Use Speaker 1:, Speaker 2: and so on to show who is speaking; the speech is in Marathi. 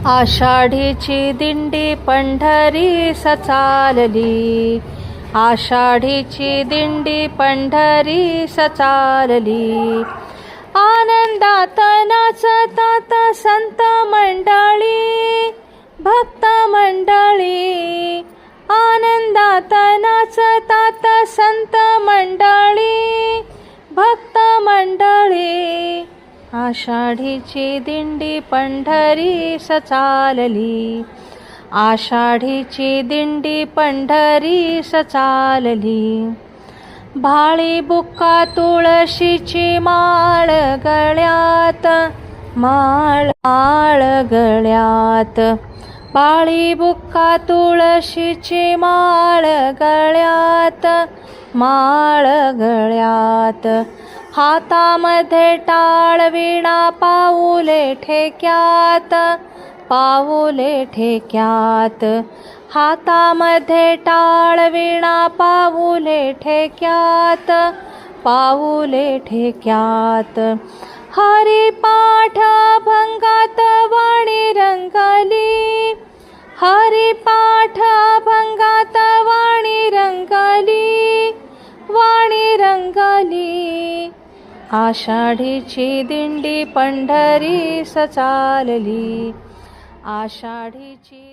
Speaker 1: आषाढीची दिंडी पंढरीस चालली, आषाढीची दिंडी पंढरीस चालली. आनंदात नाचतात संत मंडळी, भक्त मंडळी. आनंदात नाचतात संत मंडळी, भक्त मंडळी. आषाढीची दिंडी पंढरीस चालली, आषाढीची दिंडी पंढरीस चालली. भाळी बुक्का तुळशीची माळ गळ्यात, माळ गळ्यात. भाळी बुक्का तुळशीची माळ गळ्यात, माळ गळ्यात. हातामध्ये टाळ विणा पाऊले ठेक्यात, पाऊले ठेक्यात. हातामध्ये टाळ विणा पाऊले ठेक्यात, पाऊले ठेक्यात. हरिपाठ अभंगात वाणी रंगली, हरिपाठ अभंगात वाणी रंगली, वाणी रंगली. आषाढीची दिंडी पंढरीस चालली, आषाढीची